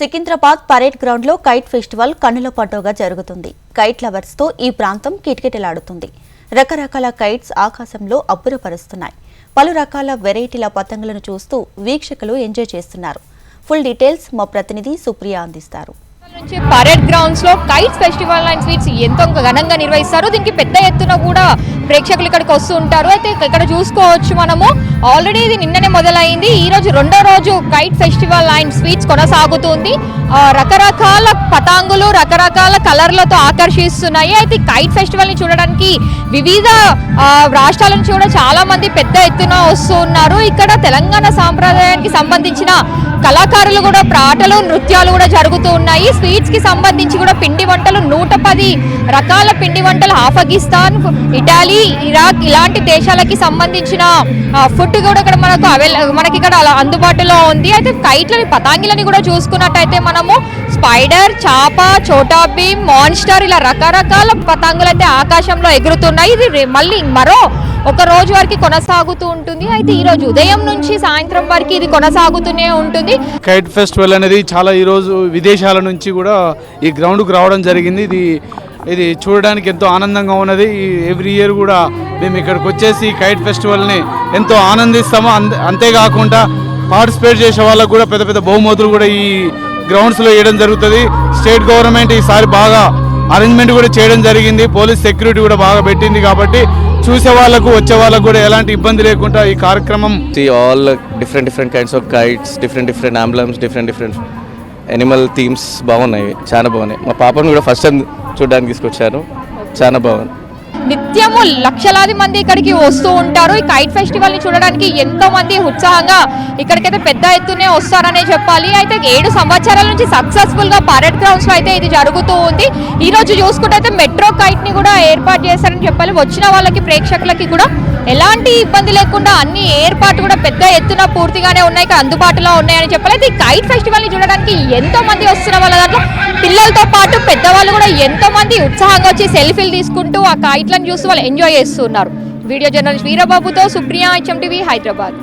Secunderabad parade ground లో kite festival కన్నుల పండుగగా జరుగుతుంది. కైట్ లవర్స్ తో ఈ ప్రాంతం కిటకిటలాడుతుంది. రకరకాల కైట్స్ ఆకాశంలో అబ్బురపరుస్తున్నాయి. పలు రకాల వెరైటీల పతంగులను చూస్తూ వీక్షకులు ఎంజాయ్ చేస్తున్నారు. ఫుల్ డీటెయిల్స్ మా ప్రతినిధి సుప్రియ అందిస్తారు. పరేడ్ గ్రౌండ్స్ లో కైట్ ఫెస్టివల్ అండ్ స్వీట్స్ ఎంతో ఘనంగా నిర్వహిస్తారు. దీనికి పెద్ద ఎత్తున కూడా ప్రేక్షకులు ఇక్కడికి వస్తూ ఉంటారు. అయితే ఇక్కడ చూసుకోవచ్చు మనము ఆల్రెడీ ఇది నిన్ననే మొదలైంది. ఈ రోజు రెండో రోజు కైట్ ఫెస్టివల్ అండ్ స్వీట్స్ కొనసాగుతుంది. రకరకాల పతాంగులు రకరకాల కలర్లతో ఆకర్షిస్తున్నాయి. అయితే కైట్ ఫెస్టివల్ ని చూడడానికి వివిధ రాష్ట్రాల నుంచి కూడా చాలా మంది పెద్ద ఎత్తున వస్తూ ఉన్నారు. ఇక్కడ తెలంగాణ సాంప్రదాయానికి సంబంధించిన కళాకారులు కూడా పాటలు నృత్యాలు కూడా జరుగుతూ ఉన్నాయి. స్వీట్స్ కి సంబంధించి కూడా పిండి వంటలు 110 రకాల పిండి వంటలు ఆఫ్ఘనిస్తాన్, ఇటలీ, ఇరాక్ ఇలాంటి దేశాలకి సంబంధించిన ఫుడ్ కూడా ఇక్కడ మనకి ఇక్కడ అందుబాటులో ఉంది. అయితే కైట్లని పతాంగిలని కూడా చూసుకున్నట్టయితే మనము స్పైడర్, చాప, చోటా భీమ్, మాన్స్టర్ ఇలా రకరకాల పతంగులు అయితే ఆకాశంలో ఎగురుతున్నాయి. ఇది మళ్ళీ మరో ఒక రోజు వరకు కొనసాగుతూ ఉంటుంది. అయితే ఈ రోజు ఉదయం నుంచి సాయంత్రం వరకు ఇది కొనసాగుతూనే ఉంటుంది. కైట్ ఫెస్టివల్ అనేది చాలా ఈరోజు విదేశాల నుంచి కూడా ఈ గ్రౌండ్కు రావడం జరిగింది. ఇది చూడడానికి ఎంతో ఆనందంగా ఉన్నది. ఎవ్రీ ఇయర్ కూడా మేము ఇక్కడికి వచ్చేసి కైట్ ఫెస్టివల్ని ఎంతో ఆనందిస్తాము. అంతేకాకుండా పార్టిసిపేట్ చేసే వాళ్ళకు కూడా పెద్ద పెద్ద బహుమతులు కూడా ఈ గ్రౌండ్స్లో వేయడం జరుగుతుంది. స్టేట్ గవర్నమెంట్ ఈసారి బాగా అరేంజ్మెంట్ కూడా చేయడం జరిగింది. పోలీస్ సెక్యూరిటీ కూడా బాగా పెట్టింది. కాబట్టి చూసే వాళ్ళకు వచ్చే వాళ్ళకు కూడా ఎలాంటి ఇబ్బంది లేకుండా ఈ కార్యక్రమం all different kinds of kites, different ambulance, different Animal themes బాగున్నాయి, చాలా బాగున్నాయి. మా పాపను కూడా ఫస్ట్ టైం చూడడానికి తీసుకొచ్చాను, చాలా బాగుంది. నిత్యము లక్షలాది మంది ఇక్కడికి వస్తూ ఉంటారు. ఈ కైట్ ఫెస్టివల్ ని చూడడానికి ఎంతో మంది ఉత్సాహంగా ఇక్కడికైతే పెద్ద ఎత్తునే వస్తారనే చెప్పాలి. అయితే 7 సంవత్సరాల నుంచి సక్సెస్ఫుల్ గా పరేడ్ గ్రౌండ్స్ లో అయితే ఇది జరుగుతూ ఉంది. ఈ రోజు చూసుకుంటే మెట్రో కైట్ ని కూడా ఏర్పాటు చేశారని చెప్పాలి. వచ్చిన వాళ్ళకి ప్రేక్షకులకి కూడా ఎలాంటి ఇబ్బంది లేకుండా అన్ని ఏర్పాటు కూడా పెద్ద ఎత్తున పూర్తిగానే ఉన్నాయి, అందుబాటులో ఉన్నాయని చెప్పాలి. అయితే ఈ కైట్ ఫెస్టివల్ ని చూడడానికి ఎంతో మంది వస్తున్న వాళ్ళ దాంట్లో పిల్లలతో పాటు పెద్దవాళ్ళు కూడా ఎంతో మంది ఉత్సాహంగా వచ్చి సెల్ఫీలు తీసుకుంటూ ఆ కైట్లను చూస్తూ వాళ్ళు ఎంజాయ్ చేస్తున్నారు. వీడియో జర్నలిస్ట్ వీరబాబుతో సుప్రియ, HMTV, హైదరాబాద్.